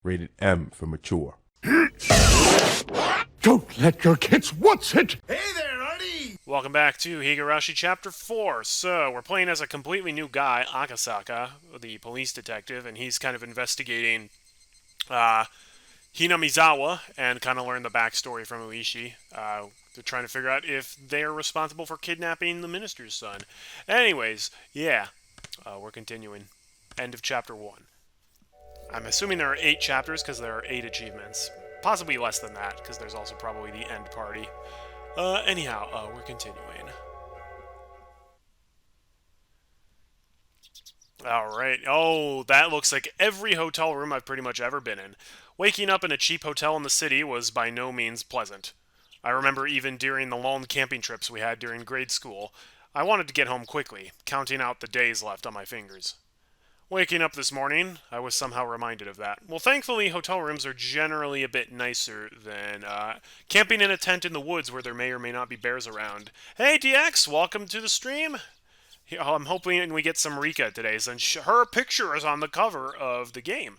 Rated M for mature. Don't let your kids watch it! Hey there, Artie! Welcome back to Higurashi Chapter 4. So, we're playing as a completely new guy, Akasaka, the police detective, and he's kind of investigating Hinamizawa and kind of learn the backstory from Uishi. They're trying to figure out if they're responsible for kidnapping the minister's son. Anyways, yeah, we're continuing. End of Chapter 1. I'm assuming there are 8 chapters because there are 8 achievements. Possibly less than that, because there's also probably the end party. Anyhow, we're continuing. Alright. Oh, that looks like every hotel room I've pretty much ever been in. Waking up in a cheap hotel in the city was by no means pleasant. I remember even during the long camping trips we had during grade school, I wanted to get home quickly, counting out the days left on my fingers. Waking up this morning, I was somehow reminded of that. Well, thankfully, hotel rooms are generally a bit nicer than camping in a tent in the woods where there may or may not be bears around. Hey, DX, welcome to the stream. I'm hoping we get some Rika today, since her picture is on the cover of the game.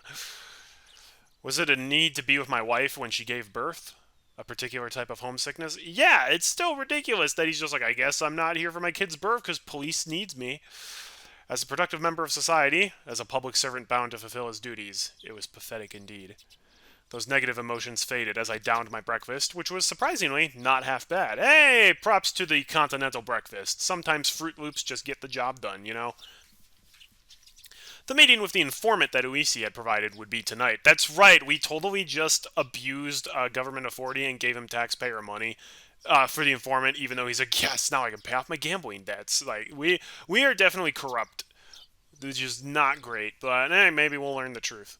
Was it a need to be with my wife when she gave birth? A particular type of homesickness? Yeah, it's still ridiculous that he's just like, I guess I'm not here for my kid's birth because police needs me. As a productive member of society, as a public servant bound to fulfill his duties, it was pathetic indeed. Those negative emotions faded as I downed my breakfast, which was surprisingly not half bad. Hey, props to the continental breakfast. Sometimes Fruit Loops just get the job done, you know? The meeting with the informant that Uisi had provided would be tonight. That's right, we totally just abused government authority and gave him taxpayer money. For the informant, even though he's like, yes, now I can pay off my gambling debts. Like, we are definitely corrupt. Which is not great, but maybe we'll learn the truth.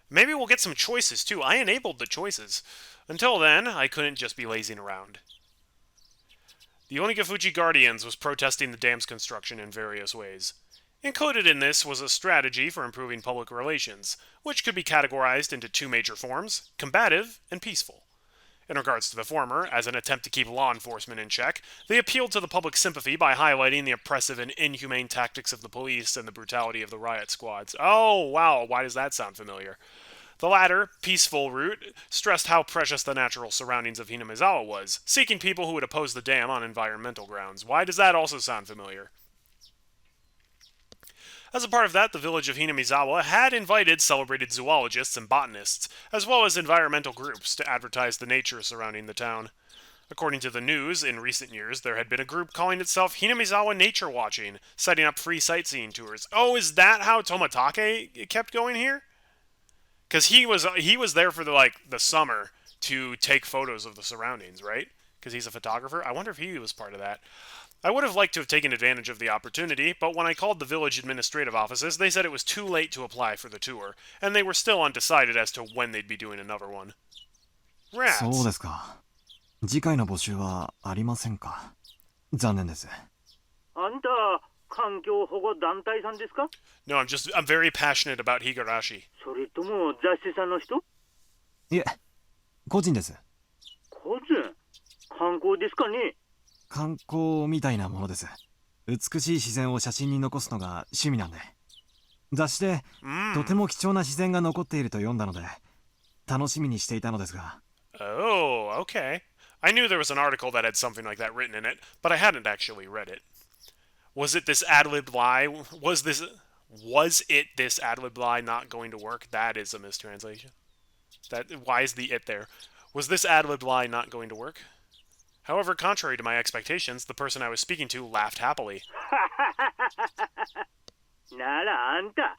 Maybe we'll get some choices, too. I enabled the choices. Until then, I couldn't just be lazing around. The Onigafuchi Guardians was protesting the dam's construction in various ways. Included in this was a strategy for improving public relations, which could be categorized into 2 major forms, combative and peaceful. In regards to the former, as an attempt to keep law enforcement in check, they appealed to the public sympathy by highlighting the oppressive and inhumane tactics of the police and the brutality of the riot squads. Oh, wow, why does that sound familiar? The latter, peaceful route, stressed how precious the natural surroundings of Hinamizawa was, seeking people who would oppose the dam on environmental grounds. Why does that also sound familiar? As a part of that, the village of Hinamizawa had invited celebrated zoologists and botanists, as well as environmental groups, to advertise the nature surrounding the town. According to the news, in recent years, there had been a group calling itself Hinamizawa Nature Watching, setting up free sightseeing tours. Oh, is that how Tomatake kept going here? Because he was there for the summer to take photos of the surroundings, right? Because he's a photographer. I wonder if he was part of that. I would have liked to have taken advantage of the opportunity, but when I called the village administrative offices, they said it was too late to apply for the tour, and they were still undecided as to when they'd be doing another one. Rats! そうですか。次回の募集はありませんか。残念です。あんた、環境保護団体さんですか? No, I'm very passionate about Higurashi. それとも雑誌さんの人? いえ、個人です。個人? 観光ですかね? 観光みたいなものです。美しい自然を写真に残すのが趣味なんで。雑誌で、とても貴重な自然が残っていると読んだので、楽しみにしていたのですが。Oh, okay. I knew there was an article that had something like that written in it, but I hadn't actually read it. Was it this ad-lib lie? Was it this ad-lib lie not going to work? That is a mistranslation. Why is the it there? Was this ad-lib lie not going to work? However, contrary to my expectations, the person I was speaking to laughed happily. ならあんた、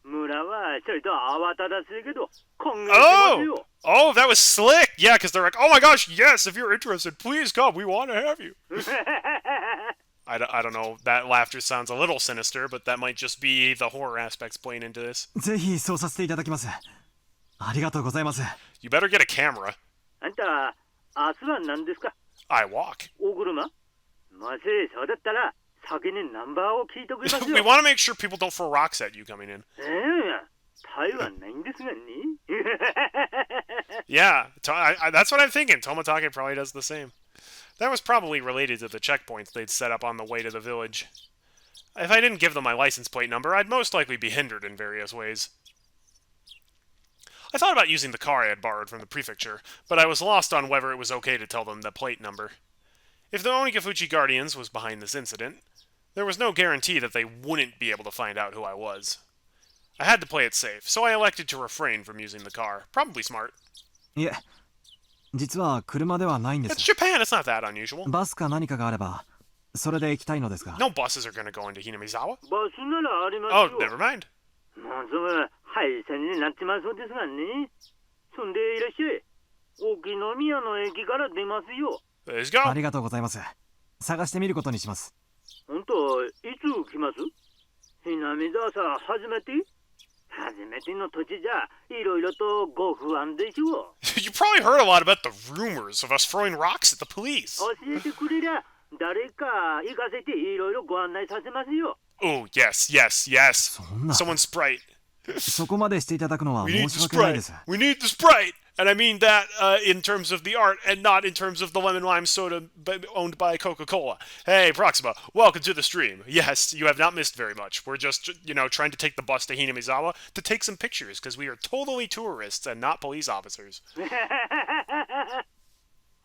村はちょいと慌ただしいけど、今後しますよ。Oh, that was slick! Yeah, because they're like, oh my gosh, yes, if you're interested, please come, we want to have you. I don't know, that laughter sounds a little sinister, but that might just be the horror aspects playing into this. ぜひそうさせていただきます。ありがとうございます。You better get a camera. あんた、明日は何ですか? I walk. お車? もしそうだったら、先にナンバーを聞いておきますよ。We want to make sure people don't throw rocks at you coming in. 台湾ないんですがね。Yeah, that's what I'm thinking. Tomatake probably does the same. That was probably related to the checkpoints they'd set up on the way to the village. If I didn't give them my license plate number, I'd most likely be hindered in various ways. I thought about using the car I had borrowed from the prefecture, but I was lost on whether it was okay to tell them the plate number. If the Onikafuchi Guardians was behind this incident, there was no guarantee that they wouldn't be able to find out who I was. I had to play it safe, so I elected to refrain from using the car. Probably smart. いえ、実は車ではないんで It's す。 Japan, it's not that unusual. バスか何かがあれば、それで行きたいのですが。 No buses are going to go into Hinamizawa. バスならあります Oh, よ。 never mind. もうそれ廃線になってますそうですがね。そんでいらっしゃい。沖宮の駅から出ますよ。Let's go. ありがとうございます。探してみることにします。本当いつ来ます？南沢さん初めての土地じゃいろいろとご不安でしょう。You probably heard a lot about the rumors of us throwing rocks at the police. 教えてくれりゃ誰か行かせていろいろご案内させますよ。 Oh, yes, yes, yes. そんな。 Someone Sprite. そこまでしていただくのは We 申 need し the 訳ないで Sprite. す。 We need the Sprite. And I mean that in terms of the art and not in terms of the lemon lime soda owned by Coca-Cola. Hey, Proxima, welcome to the stream. Yes, you have not missed very much. We're just, trying to take the bus to Hinamizawa to take some pictures because we are totally tourists and not police officers.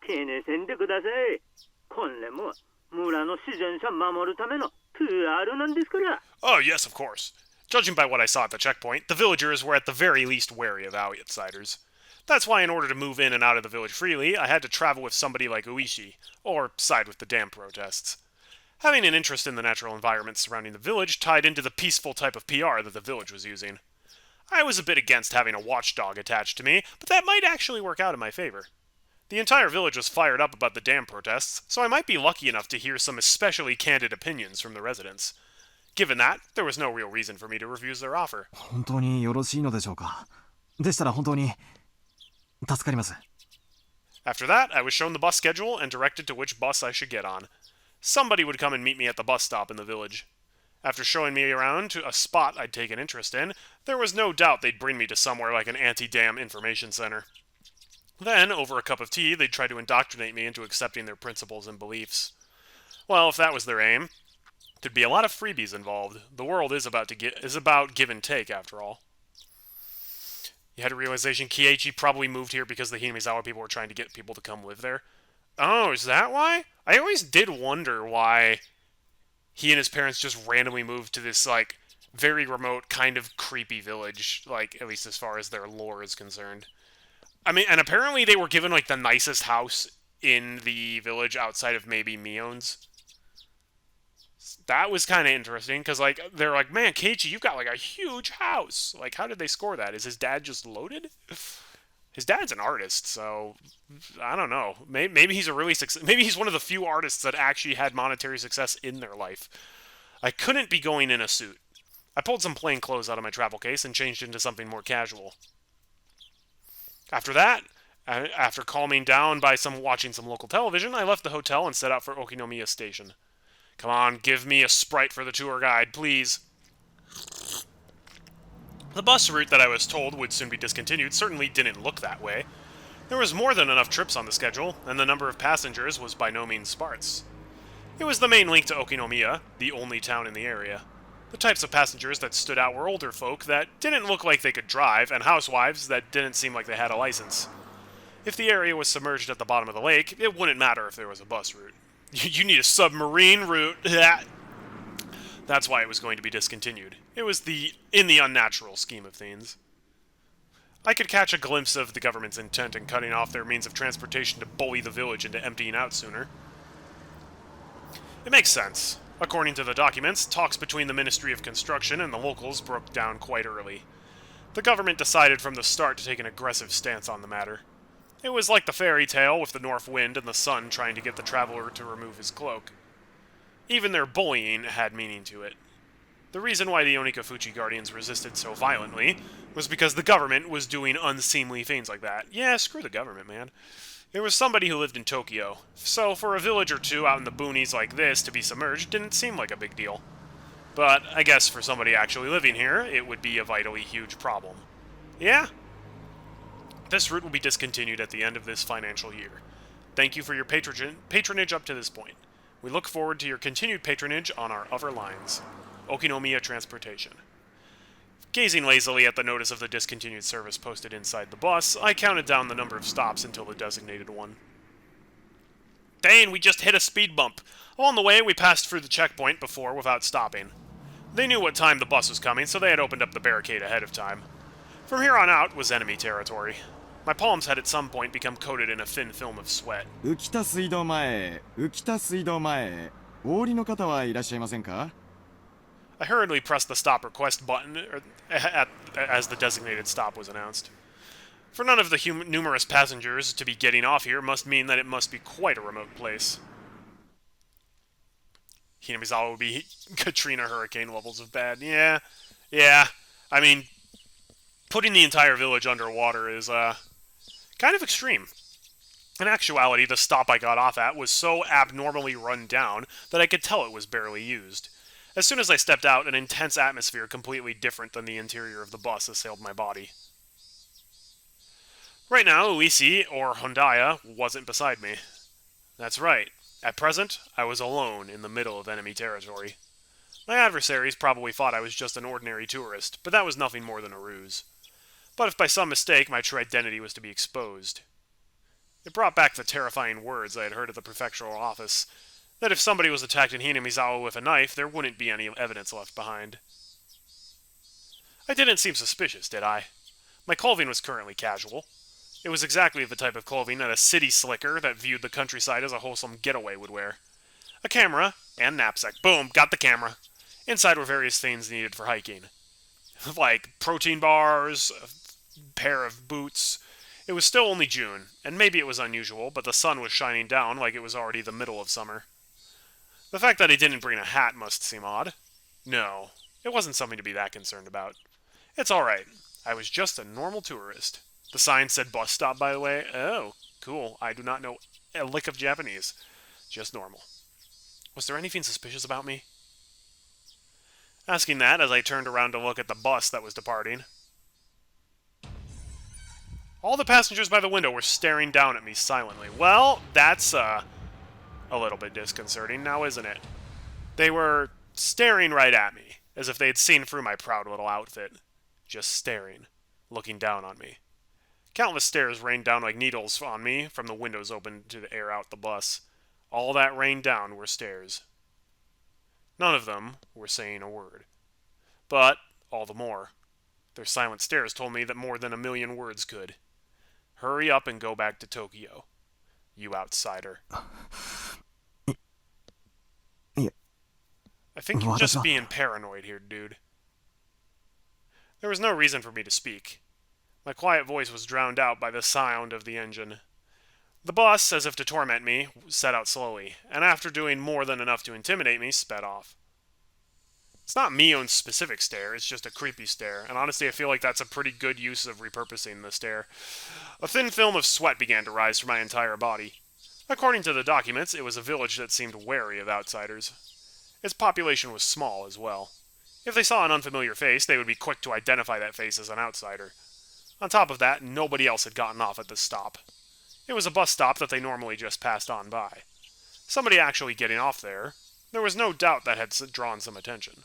気にせんでください。これも村の自然さ守るための PR なんですから。 Oh, yes, of course. Judging by what I saw at the checkpoint, the villagers were at the very least wary of outsiders. That's why in order to move in and out of the village freely, I had to travel with somebody like Uishi, or side with the dam protests. Having an interest in the natural environment surrounding the village tied into the peaceful type of PR that the village was using. I was a bit against having a watchdog attached to me, but that might actually work out in my favor. The entire village was fired up about the dam protests, so I might be lucky enough to hear some especially candid opinions from the residents. Given that, there was no real reason for me to refuse their offer. 本当によろしいのでしょうか。でしたら本当に助かります。 After that, I was shown the bus schedule and directed to which bus I should get on. Somebody would come and meet me at the bus stop in the village. After showing me around to a spot I'd taken interest in, there was no doubt they'd bring me to somewhere like an anti-dam information center. Then, over a cup of tea, they'd try to indoctrinate me into accepting their principles and beliefs. Well, if that was their aim, there'd be a lot of freebies involved. The world is about give and take, after all. You had a realization Kieichi probably moved here because the Hinamizawa people were trying to get people to come live there. Oh, is that why? I always did wonder why he and his parents just randomly moved to this, very remote, kind of creepy village, at least as far as their lore is concerned. I mean, and apparently they were given, the nicest house in the village outside of maybe Mion's. That was kind of interesting, because, they're like, man, Keiichi, you've got, a huge house. How did they score that? Is his dad just loaded? His dad's an artist, so, I don't know. Maybe he's maybe he's one of the few artists that actually had monetary success in their life. I couldn't be going in a suit. I pulled some plain clothes out of my travel case and changed into something more casual. After that, after calming down by watching some local television, I left the hotel and set out for Okinomiya Station. Come on, give me a Sprite for the tour guide, please. The bus route that I was told would soon be discontinued certainly didn't look that way. There was more than enough trips on the schedule, and the number of passengers was by no means sparse. It was the main link to Okinomiya, the only town in the area. The types of passengers that stood out were older folk that didn't look like they could drive, and housewives that didn't seem like they had a license. If the area was submerged at the bottom of the lake, it wouldn't matter if there was a bus route. You need a submarine route. That's why it was going to be discontinued. It was in the unnatural scheme of things. I could catch a glimpse of the government's intent in cutting off their means of transportation to bully the village into emptying out sooner. It makes sense. According to the documents, talks between the Ministry of Construction and the locals broke down quite early. The government decided from the start to take an aggressive stance on the matter. It was like the fairy tale with the north wind and the sun trying to get the traveler to remove his cloak. Even their bullying had meaning to it. The reason why the Onikafuchi Guardians resisted so violently was because the government was doing unseemly things like that. Yeah, screw the government, man. There was somebody who lived in Tokyo, so for a village or two out in the boonies like this to be submerged didn't seem like a big deal. But I guess for somebody actually living here, it would be a vitally huge problem. Yeah? This route will be discontinued at the end of this financial year. Thank you for your patronage up to this point. We look forward to your continued patronage on our other lines. Okinomiya Transportation. Gazing lazily at the notice of the discontinued service posted inside the bus, I counted down the number of stops until the designated one. Dang, we just hit a speed bump. Along the way, we passed through the checkpoint before without stopping. They knew what time the bus was coming, so they had opened up the barricade ahead of time. From here on out was enemy territory. My palms had at some point become coated in a thin film of sweat. 浮田水道前へ、浮田水道前へ。お降りの方はいらっしゃいませんか？ I hurriedly pressed the stop request button as the designated stop was announced. For none of the numerous passengers to be getting off here must mean that it must be quite a remote place. Hinamizawa would be Katrina hurricane levels of bad. Yeah. I mean, putting the entire village underwater is, kind of extreme. In actuality, the stop I got off at was so abnormally run down that I could tell it was barely used. As soon as I stepped out, an intense atmosphere completely different than the interior of the bus assailed my body. Right now, Uisi, or Hondaya, wasn't beside me. That's right. At present, I was alone in the middle of enemy territory. My adversaries probably thought I was just an ordinary tourist, but that was nothing more than a ruse. But if by some mistake my true identity was to be exposed, it brought back the terrifying words I had heard at the prefectural office, that if somebody was attacked in Hinamizawa with a knife, there wouldn't be any evidence left behind. I didn't seem suspicious, did I? My clothing was currently casual. It was exactly the type of clothing that a city slicker that viewed the countryside as a wholesome getaway would wear. A camera and knapsack. Boom, got the camera. Inside were various things needed for hiking. Like protein bars, a pair of boots. It was still only June, and maybe it was unusual, but the sun was shining down like it was already the middle of summer. The fact that I didn't bring a hat must seem odd. No, it wasn't something to be that concerned about. It's alright. I was just a normal tourist. The sign said bus stop, by the way. Oh, cool. I do not know a lick of Japanese. Just normal. Was there anything suspicious about me? Asking that as I turned around to look at the bus that was departing. All the passengers by the window were staring down at me silently. Well, that's, a little bit disconcerting now, isn't it? They were staring right at me, as if they had seen through my proud little outfit. Just staring, looking down on me. Countless stares rained down like needles on me from the windows open to air out the bus. All that rained down were stares. None of them were saying a word. But, all the more, their silent stares told me that more than a million words could. Hurry up and go back to Tokyo, you outsider. I think you're just being paranoid here, dude. There was no reason for me to speak. My quiet voice was drowned out by the sound of the engine. The bus, as if to torment me, set out slowly, and after doing more than enough to intimidate me, sped off. It's not Mion's specific stare, it's just a creepy stare, and honestly I feel like that's a pretty good use of repurposing the stare. A thin film of sweat began to rise from my entire body. According to the documents, it was a village that seemed wary of outsiders. Its population was small as well. If they saw an unfamiliar face, they would be quick to identify that face as an outsider. On top of that, nobody else had gotten off at this stop. It was a bus stop that they normally just passed on by. Somebody actually getting off there, there was no doubt that had drawn some attention.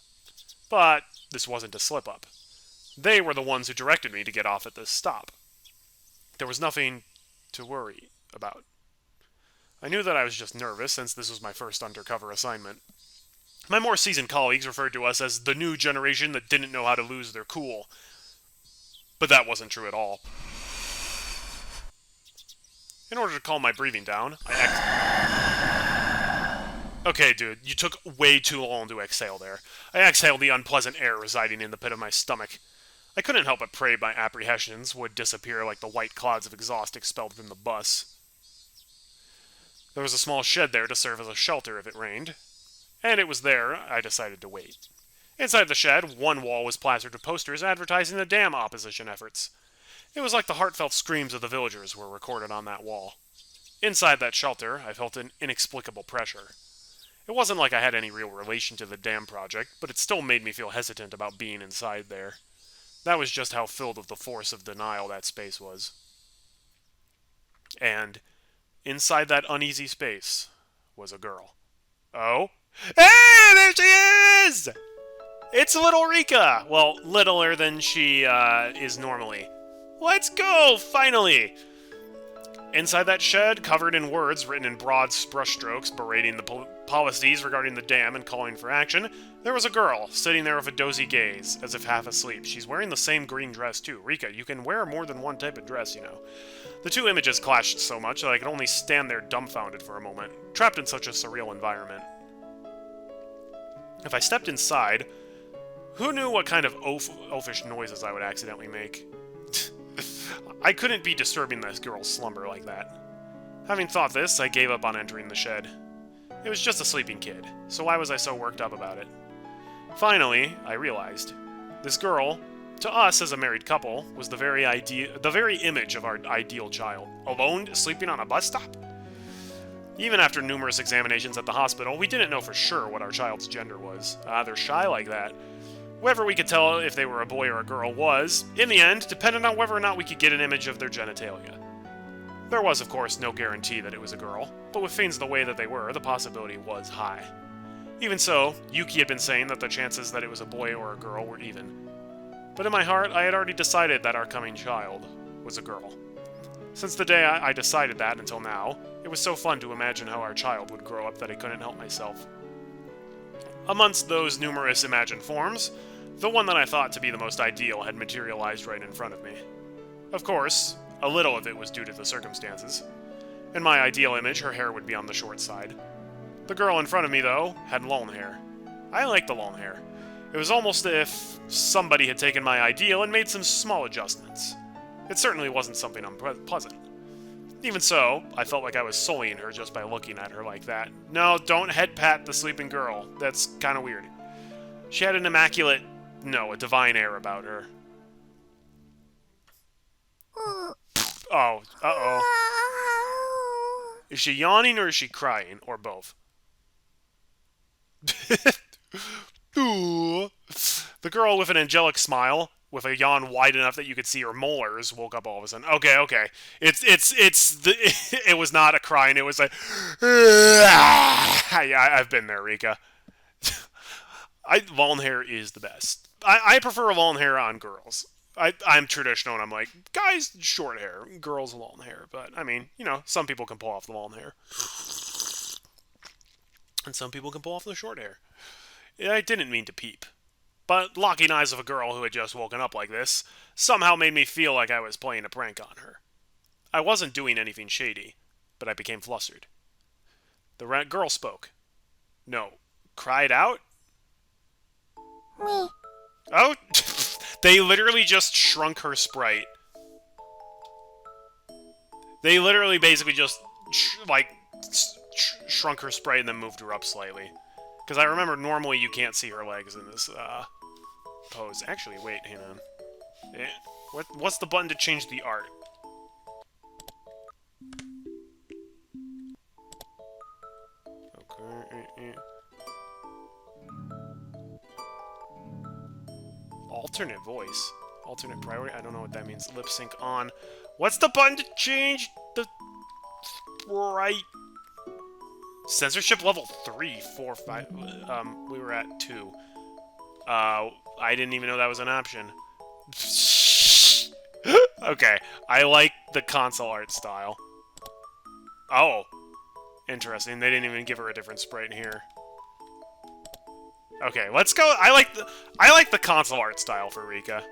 But this wasn't a slip-up. They were the ones who directed me to get off at this stop. There was nothing to worry about. I knew that I was just nervous, since this was my first undercover assignment. My more seasoned colleagues referred to us as the new generation that didn't know how to lose their cool. But that wasn't true at all. In order to calm my breathing down, I Okay, dude, you took way too long to exhale there. I exhaled the unpleasant air residing in the pit of my stomach. I couldn't help but pray my apprehensions would disappear like the white clouds of exhaust expelled from the bus. There was a small shed there to serve as a shelter if it rained, and it was there I decided to wait. Inside the shed, one wall was plastered with posters advertising the dam opposition efforts. It was like the heartfelt screams of the villagers were recorded on that wall. Inside that shelter, I felt an inexplicable pressure. It wasn't like I had any real relation to the dam project, but it still made me feel hesitant about being inside there. That was just how filled with the force of denial that space was. And inside that uneasy space was a girl. Oh? Hey, there she is! It's little Rika! Well, littler than she is normally. Let's go, finally! Inside that shed, covered in words written in broad brushstrokes berating the policies regarding the dam and calling for action, there was a girl, sitting there with a dozy gaze, as if half asleep. She's wearing the same green dress, too. Rika, you can wear more than one type of dress, you know. The two images clashed so much that I could only stand there dumbfounded for a moment, trapped in such a surreal environment. If I stepped inside, who knew what kind of oafish noises I would accidentally make? I couldn't be disturbing this girl's slumber like that. Having thought this, I gave up on entering the shed. It was just a sleeping kid, so why was I so worked up about it? Finally, I realized. This girl, to us as a married couple, was the very image of our ideal child. Alone, sleeping on a bus stop? Even after numerous examinations at the hospital, we didn't know for sure what our child's gender was. They're shy like that. Whether we could tell if they were a boy or a girl was, in the end, dependent on whether or not we could get an image of their genitalia. There was, of course, no guarantee that it was a girl, but with things the way that they were, the possibility was high. Even so, Yuki had been saying that the chances that it was a boy or a girl were even. But in my heart, I had already decided that our coming child was a girl. Since the day I decided that until now, it was so fun to imagine how our child would grow up that I couldn't help myself. Amongst those numerous imagined forms, the one that I thought to be the most ideal had materialized right in front of me. Of course, a little of it was due to the circumstances. In my ideal image, her hair would be on the short side. The girl in front of me, though, had long hair. I liked the long hair. It was almost as if somebody had taken my ideal and made some small adjustments. It certainly wasn't something unpleasant. Even so, I felt like I was sullying her just by looking at her like that. No, don't head pat the sleeping girl. That's kind of weird. She had an immaculate, no, a divine air about her. Oh, uh-oh. Is she yawning or is she crying? Or both? Ooh. The girl with an angelic smile, with a yawn wide enough that you could see her molars, woke up all of a sudden. Okay. It was not a crying, it was like, yeah, I've been there, Rika. Long hair is the best. I prefer long hair on girls. I'm traditional and I'm like, guys, short hair, girls, long hair. But, I mean, you know, some people can pull off the long hair. And some people can pull off the short hair. I didn't mean to peep. But locking eyes with a girl who had just woken up like this somehow made me feel like I was playing a prank on her. I wasn't doing anything shady, but I became flustered. The girl spoke. No, cried out? Me. Oh, they literally just shrunk her sprite. They literally basically just, shrunk her sprite and then moved her up slightly. Because I remember normally you can't see her legs in this, pose. Actually, wait, hang on. What's the button to change the art? Okay. Alternate voice. Alternate priority? I don't know what that means. Lip sync on. What's the button to change the sprite? Censorship level 3, 4, 5. We were at 2. I didn't even know that was an option. Okay, I like the console art style. Oh, interesting. They didn't even give her a different sprite in here. Okay, let's go. I like the console art style for Rika.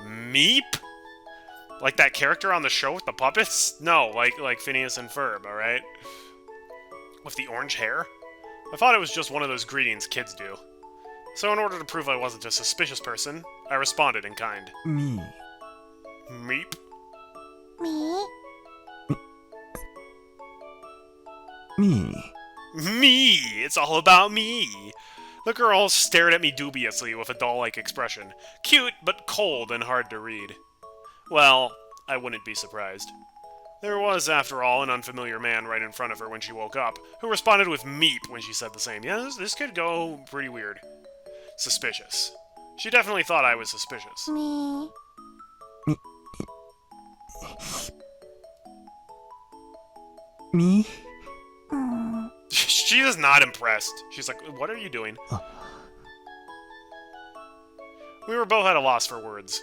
Meep? Like that character on the show with the puppets? No, like Phineas and Ferb, alright? With the orange hair? I thought it was just one of those greetings kids do. So in order to prove I wasn't a suspicious person, I responded in kind. Me. Meep. Me. Me. Me! It's all about me! The girl stared at me dubiously with a doll-like expression. Cute, but cold and hard to read. Well, I wouldn't be surprised. There was, after all, an unfamiliar man right in front of her when she woke up, who responded with meep when she said the same. Yeah, this could go pretty weird. Suspicious. She definitely thought I was suspicious. Me. Me? Mm. She is not impressed. She's like, what are you doing? We were both at a loss for words.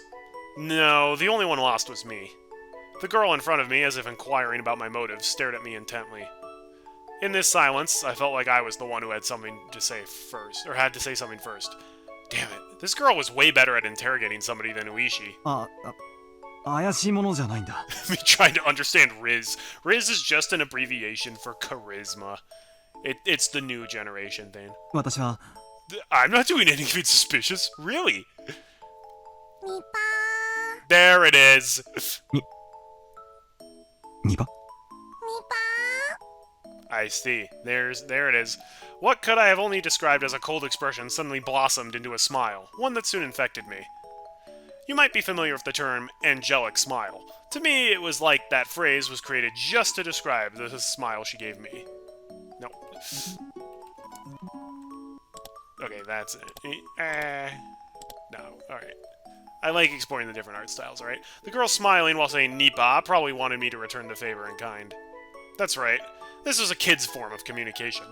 No, the only one lost was me. The girl in front of me, as if inquiring about my motives, stared at me intently. In this silence, I felt like I was the one who had something to say first, or had to say something first. Damn it, this girl was way better at interrogating somebody than Uishi. 怪しいものじゃないんだ。 Me trying to understand Riz. Riz is just an abbreviation for charisma. It's the new generation thing. 私は I'm not doing anything suspicious. Really? ニパ There it is. ニパ I see. There it is. What could I have only described as a cold expression suddenly blossomed into a smile, one that soon infected me. You might be familiar with the term angelic smile. To me, it was like that phrase was created just to describe the smile she gave me. No. Okay, that's it. No, alright. I like exploring the different art styles, alright? The girl smiling while saying Nipa probably wanted me to return the favor in kind. That's right. This was a kid's form of communication.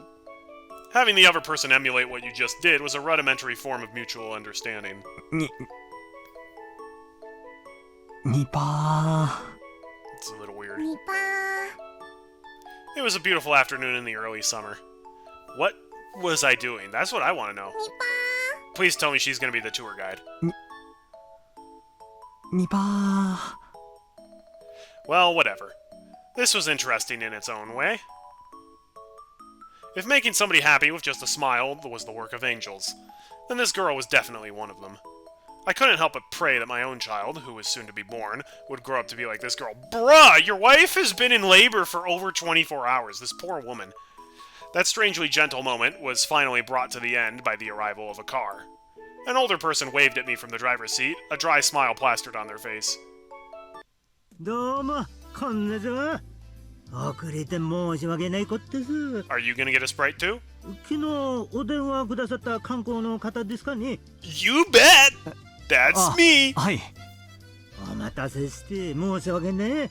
Having the other person emulate what you just did was a rudimentary form of mutual understanding. ニパ It's a little weird. ニパ It was a beautiful afternoon in the early summer. What was I doing? That's what I want to know. ニパ Please tell me she's going to be the tour guide. ニパ Well, whatever. This was interesting in its own way. If making somebody happy with just a smile was the work of angels, then this girl was definitely one of them. I couldn't help but pray that my own child, who was soon to be born, would grow up to be like this girl. Bruh, your wife has been in labor for over 24 hours, this poor woman. That strangely gentle moment was finally brought to the end by the arrival of a car. An older person waved at me from the driver's seat, a dry smile plastered on their face. どうも、こんにちは。遅れて申し訳ないことです。 Are you gonna get a Sprite too? 昨日お電話くださった観光の方ですかね。 You bet! That's あ me! はい。お待たせして申し訳ね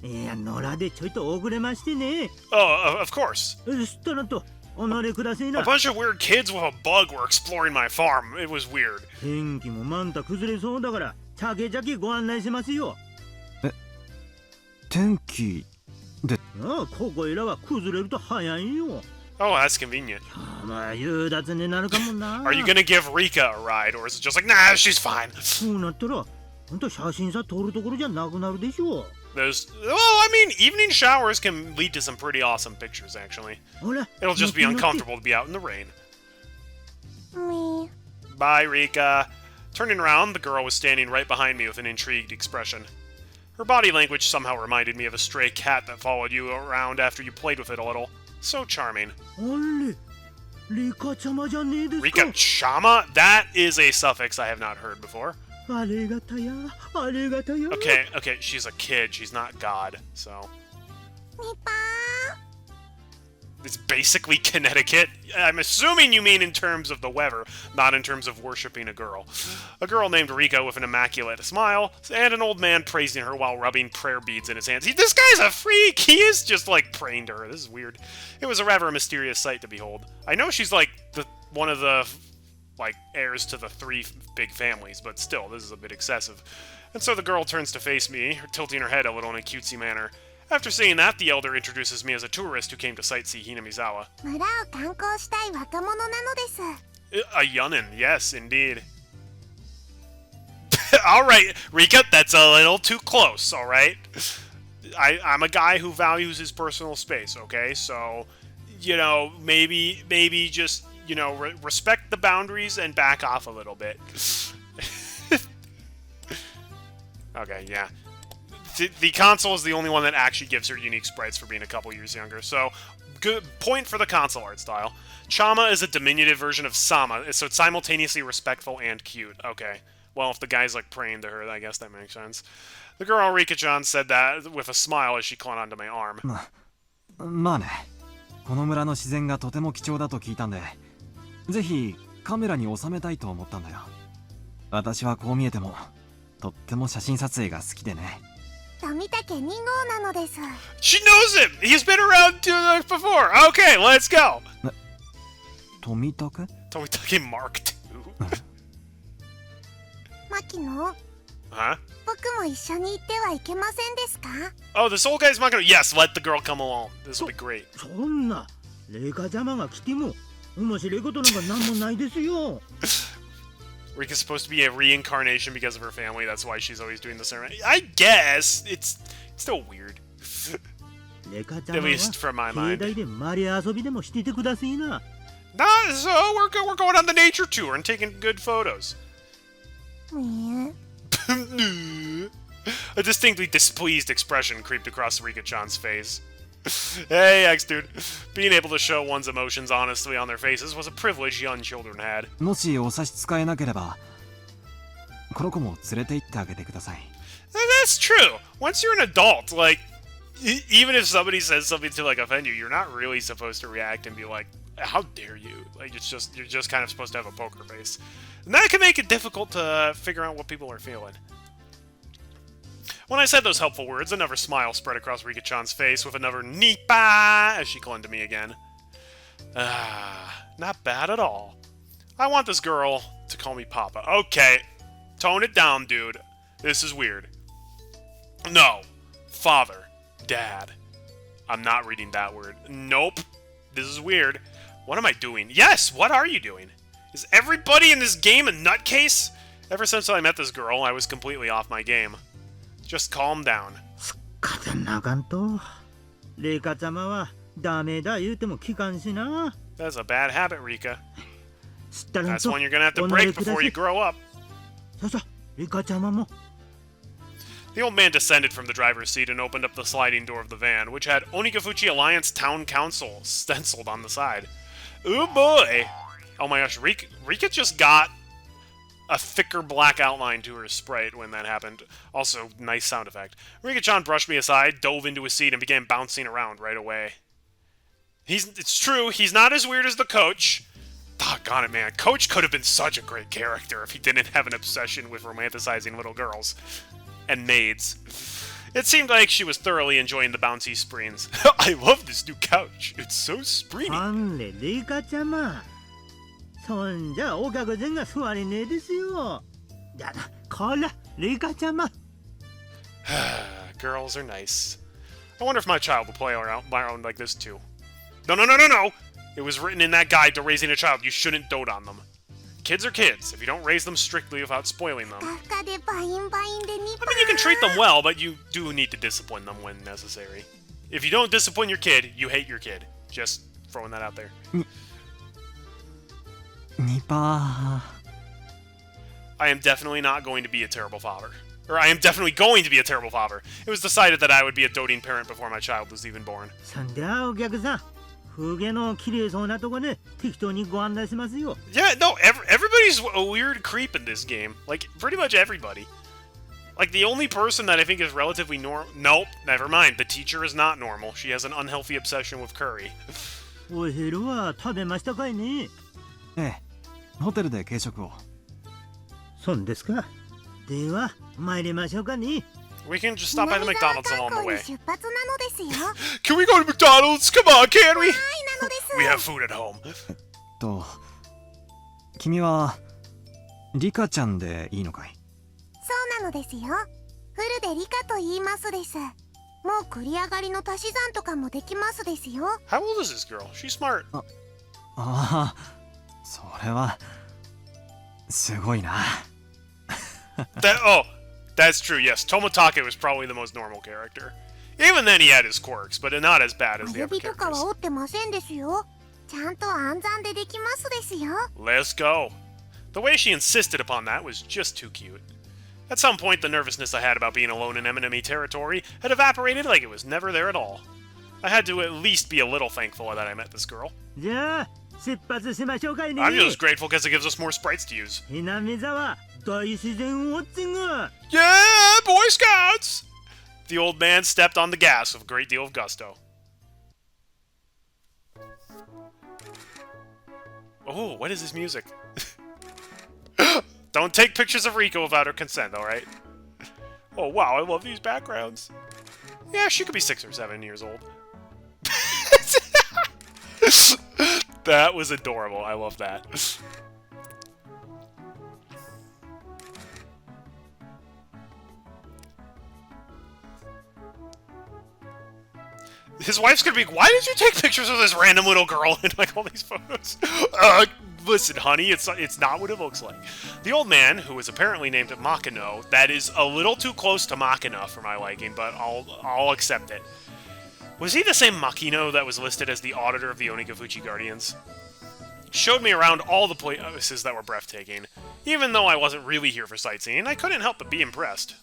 え。いや、野良でちょいと遅れましてね。 Oh, of course. したらと、お乗りください A な。 bunch of weird kids with a bug were exploring my farm. It was weird. 天気もまんた崩れそうだから、ちゃけちゃけご案内しますよ。天気でああ、ここいらは崩れると早いよ。 Oh, that's convenient. まあ、夕立になるかもな。 Are you gonna give Rika a ride, or is it just like, nah, she's fine? そうなったら、あんた写真さ撮るところじゃなくなるでしょう。 There's, well, I mean, evening showers can lead to some pretty awesome pictures, actually. ほら、 It'll just be 乗って乗って uncomfortable to be out in the rain. ミ Bye, Rika. Turning around, the girl was standing right behind me with an intrigued expression. Her body language somehow reminded me of a stray cat that followed you around after you played with it a little. So charming. あれ、リカちゃまじゃねえですか。 Rika Chama? That is a suffix I have not heard before. ありがたや、ありがたや。 Okay, she's a kid. She's not God, so... ニパ It's basically Connecticut. I'm assuming you mean in terms of the weather, not in terms of worshipping a girl. A girl named Rika with an immaculate smile, and an old man praising her while rubbing prayer beads in his hands. This guy's a freak! He is just, like, praying to her. This is weird. It was a rather mysterious sight to behold. I know she's, like, one of the, like, heirs to the 3 big families, but still, this is a bit excessive. And so the girl turns to face me, tilting her head a little in a cutesy manner. After saying that, the elder introduces me as a tourist who came to sightsee Hinamizawa. 村を観光したい若者なのです A yunnin, yes, indeed. Alright, Rika, that's a little too close, alright? I'm a guy who values his personal space, okay? So, you know, maybe just, you know, respect the boundaries and back off a little bit. Okay, yeah. The console is the only one that actually gives her unique sprites for being a couple years younger, so good point for the console art style. Chama is a diminutive version of Sama, so it's simultaneously respectful and cute. Okay, well, if the guy's like praying to her, I guess that makes sense. The girl Rika-chan said that with a smile as she clung onto my arm. まあね、この村の自然がとても貴重だと聞いたんで、ぜひカメラに収めたいと思ったんだよ。私はこう見えてもとっても写真撮影が好きでね。富竹2号なのです She knows him! He's been around before! Okay, let's go! 富竹 Tomitake Mark II. きの？ Huh? 僕も一緒に行ってはいけませんですか？ Oh, this old guy's not gonna. Yes, let the girl come along. This will be great. そんなレイカちゃまが来ても面白いことなんか何もないですよ。 Rika's supposed to be a reincarnation because of her family. That's why she's always doing the ceremony. I guess it's still weird. レカちゃ At まは least from my 境 mind. 内でマリア遊びでもしててくださいな。 Nah, so we're going on the nature tour and taking good photos. ね A distinctly displeased expression creeped across Rika-chan's face. Hey, ex-dude. Being able to show one's emotions honestly on their faces was a privilege young children had. もしお差し支えなければこの子も連れて行ってあげてください。 That's true. Once you're an adult, like, even if somebody says something to like offend you, you're not really supposed to react and be like, "How dare you?" Like, you're just kind of supposed to have a poker face, and that can make it difficult to figure out what people are feeling. When I said those helpful words, another smile spread across Rika-chan's face with another "Nipa" as she clung to me again. Not bad at all. I want this girl to call me Papa. Okay, tone it down, dude. This is weird. No. Father. Dad. I'm not reading that word. Nope. This is weird. What am I doing? Yes, what are you doing? Is everybody in this game a nutcase? Ever since I met this girl, I was completely off my game. Just calm down. 風なかんと。レイカちゃまはダメだ言うても聞かんしな。 That's a bad habit, Rika. 知ったらん That's と。 one you're gonna have to お慣れ break くだ before さ you い。 grow up. さあさあ、レイカちゃまも。 The old man descended from the driver's seat and opened up the sliding door of the van, which had Onikafuchi Alliance Town Council stenciled on the side. Oh boy! Oh my gosh, Rika just got a thicker black outline to her sprite when that happened. Also, nice sound effect. Rika-chan brushed me aside, dove into his seat, and began bouncing around right away. It's true, he's not as weird as the coach. Doggone it, man. Coach could have been such a great character if he didn't have an obsession with romanticizing little girls. And maids. It seemed like she was thoroughly enjoying the bouncy springs. I love this new couch. It's so springy. あんれ、レイカちゃま。そんじゃお客人が座れねえですよ。じゃあ、こら、レイカちゃま。 Girls are nice. I wonder if my child will play around like this too. No, no, no, no, no! It was written in that guide to raising a child. You shouldn't dote on them. Kids are kids. If you don't raise them strictly without spoiling them. ふかふかでバインバインでニ I パ mean, you can treat them well, but you do need to discipline them when necessary. If you don't discipline your kid, you hate your kid. Just throwing that out there. ニパ I am definitely not going to be a terrible father. Or I am definitely going to be a terrible father. It was decided that I would be a doting parent before my child was even born. そんではお客さん、風景の綺麗そうなとこで適当にご案内しますよ。 Yeah, no, everybody's a weird creep in this game. Like, pretty much everybody. Like, the only person that I think is relatively normal... Nope, never mind. The teacher is not normal. She has an unhealthy obsession with curry. お昼は食べましたかいね。ー。ええ、ホテルで軽食を。そんですか。では参りましょうかね。 We can just stop by the 南沢 McDonald's 観 along the 光に way. 出発なのですよ。 Can we go to McDonald's? Come on, can we? はい、なのです。 We have food at home. と君はリカちゃんでいいのかい？そうなのですよ。フルでリカと言いますです。もう繰り上がりの足し算とかもできますですよ。 How old is this girl? She's smart. ああ、それはすごいな。That's true, yes. Tomotake was probably the most normal character. Even then he had his quirks, but not as bad as 小 the other 指とか characters. は折ってませんですよ。ちゃんと暗算でできますですよ。 Let's go. The way she insisted upon that was just too cute. At some point, the nervousness I had about being alone in enemy territory had evaporated like it was never there at all. I had to at least be a little thankful that I met this girl. じゃあ出発しましょうかいね。 I'm just grateful because it gives us more sprites to use. 南沢大自然ウォッチング。 Yeah, Boy Scouts! The old man stepped on the gas with a great deal of gusto. Oh, what is this music? Don't take pictures of Rika without her consent, alright? Oh, wow, I love these backgrounds. Yeah, she could be 6 or 7 years old. That was adorable. I love that. His wife's gonna be, why did you take pictures of this random little girl in like all these photos? Listen, honey, it's not what it looks like. The old man, who was apparently named Makino, that is a little too close to Makina for my liking, but I'll accept it. Was he the same Makino that was listed as the auditor of the Onikafuchi Guardians? Showed me around all the places that were breathtaking. Even though I wasn't really here for sightseeing, I couldn't help but be impressed.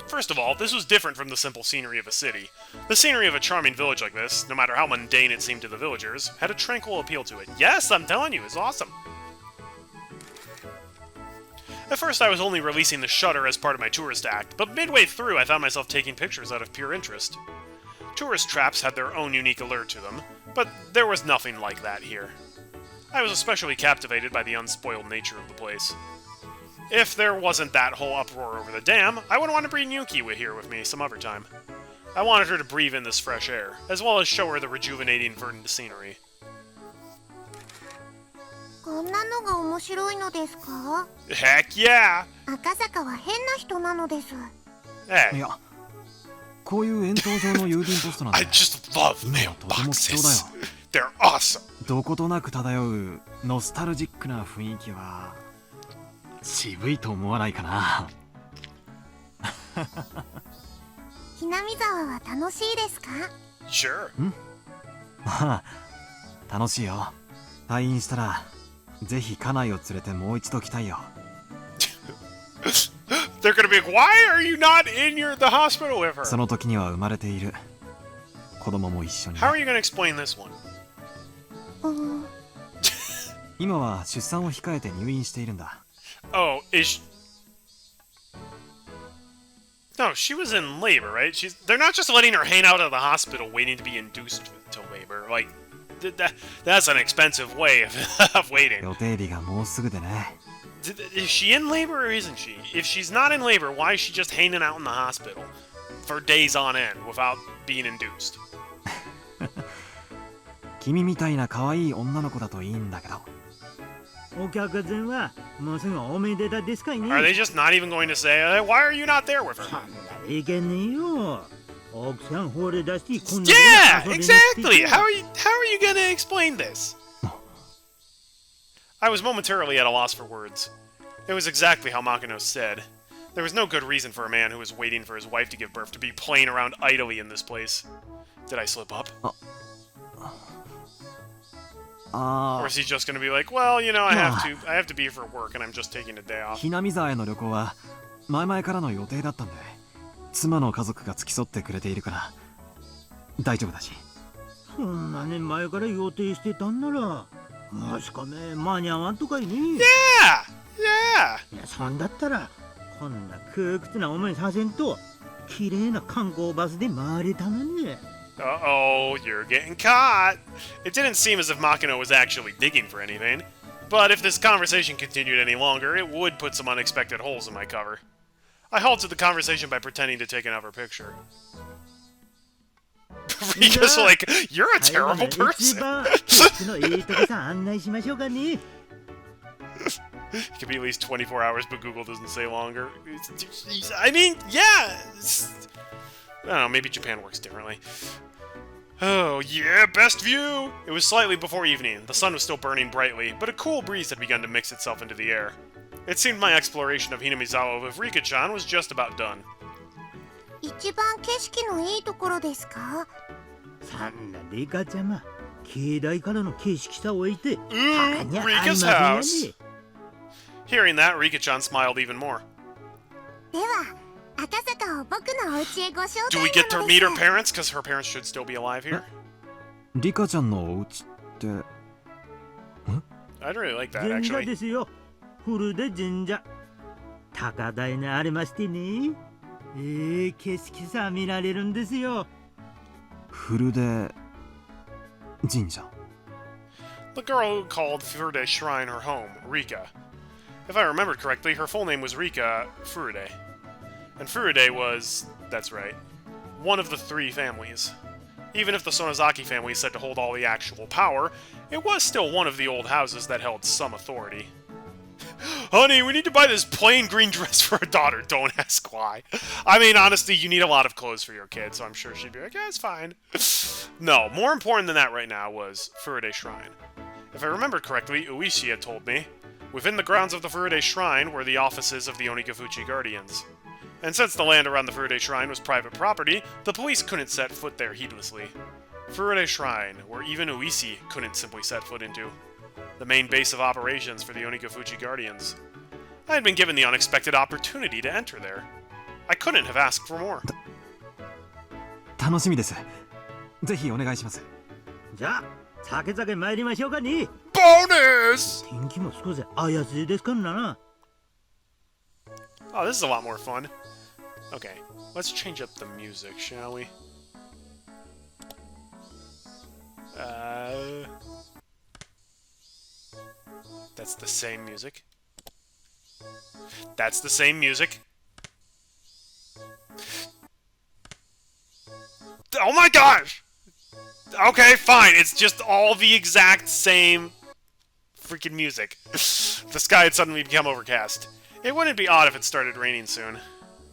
First of all, this was different from the simple scenery of a city. The scenery of a charming village like this, no matter how mundane it seemed to the villagers, had a tranquil appeal to it. Yes, I'm telling you, it's awesome! At first I was only releasing the shutter as part of my tourist act, but midway through I found myself taking pictures out of pure interest. Tourist traps had their own unique allure to them, but there was nothing like that here. I was especially captivated by the unspoiled nature of the place. If there wasn't that whole uproar over the dam, I would want to bring Yuki here with me some other time. I wanted her to breathe in this fresh air, as well as show her the rejuvenating verdant scenery. こんなのが面白いのですか？ Heck yeah! 赤坂は変な人なのです。 Hey, いや、こういう円筒状の郵便ポストなんて I just love 今はとても貴重だよ。 mailboxes. They're awesome. どことなく漂うノスタルジックな雰囲気は渋いと思わないかな。ひなみ沢は楽しいですか？ Sure. まあ楽しいよ。退院したらぜひ家内を連れてもう一度来たいよ。They're gonna be like, why are you not in the hospital with her? その時には生まれている子供も一緒にね。 How are you gonna explain this one? 今は出産を控えて入院しているんだ。 Oh, No, she was in labor, right? They're not just letting her hang out of the hospital waiting to be induced to labor. Like, that's an expensive way of waiting. 予定日がもうすぐでね。 Is she in labor or isn't she? If she's not in labor, why is she just hanging out in the hospital for days on end without being induced? 君みたいな可愛い女の子だといいんだけど。お客さんはもうすぐおめでたですかいね。 Are they just not even going to say, why are you not there with her? そんないけねえよ。奥さん惚れ出してこんな Yeah, こと遊びに来て exactly. How are you gonna explain this? I was momentarily at a loss for words. It was exactly how Makino said. There was no good reason for a man who was waiting for his wife to give birth to be playing around idly in this place. Did I slip up? Or is he just gonna be like, well, you know, I have to be here for work and I'm just taking a day off. ひなみ沢への旅行は前々からの予定だったんで、妻の家族が付き添ってくれているから大丈夫だし。そんな年前から予定してたんなら、もしかね間に合わんとかいね。Yeah! いや、そんだったらこんな窮屈な思いさせんと、綺麗な観光バスで回れたのに。Uh-oh, you're getting caught. It didn't seem as if Makino was actually digging for anything. But if this conversation continued any longer, it would put some unexpected holes in my cover. I halted the conversation by pretending to take another picture. Rika's like, you're a terrible person. It could be at least 24 hours, but Google doesn't say longer. I mean, yeah. I don't know, maybe Japan works differently. Oh, yeah, best view! It was slightly before evening. The sun was still burning brightly, but a cool breeze had begun to mix itself into the air. It seemed my exploration of Hinamizawa with Rika-chan was just about done. 一番景色のいいところですか？そんなリカちゃま、境内からの景色さを置いて、 Rika's house! Hearing that, Rika-chan smiled even more. では赤坂を僕のお家へご招待 Do な we get to の meet で her す。 parents? Because her parents should still be alive here. リカちゃんのお家って。 I'd really like that, 神社 actually. ですよ。古で神社。高台にありましてね。景色さ見られるんですよ。古出神社。 The girl who called Furude Shrine her home, Rika. If I remembered correctly, her full name was Rika Furude. And Furude was, that's right, one of the three families. Even if the Sonozaki family is said to hold all the actual power, it was still one of the old houses that held some authority. Honey, we need to buy this plain green dress for our daughter. Don't ask why. I mean, honestly, you need a lot of clothes for your kid, so I'm sure she'd be like, yeah, it's fine. No, more important than that right now was Furude Shrine. If I remembered correctly, Uishi had told me, within the grounds of the Furude Shrine were the offices of the Onikafuchi Guardians. And since the land around the Furude Shrine was private property, the police couldn't set foot there heedlessly. Furude Shrine, where even Uishi couldn't simply set foot into. The main base of operations for the Onikafuchi Guardians. I had been given the unexpected opportunity to enter there. I couldn't have asked for more. 楽しみです。ぜひお願いします。じゃあ酒々参りましょうかね。 Bonus! 天気も少し怪しいですからな。 Oh, this is a lot more fun. Okay, let's change up the music, shall we? That's the same music. That's the same music. Oh my gosh! Okay, fine. It's just all the exact same freaking music. The sky had suddenly become overcast. It wouldn't be odd if it started raining soon.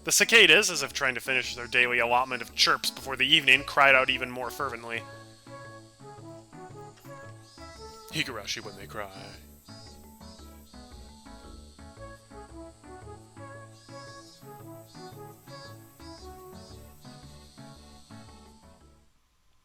The cicadas, as if trying to finish their daily allotment of chirps before the evening, cried out even more fervently. Higurashi when they cry.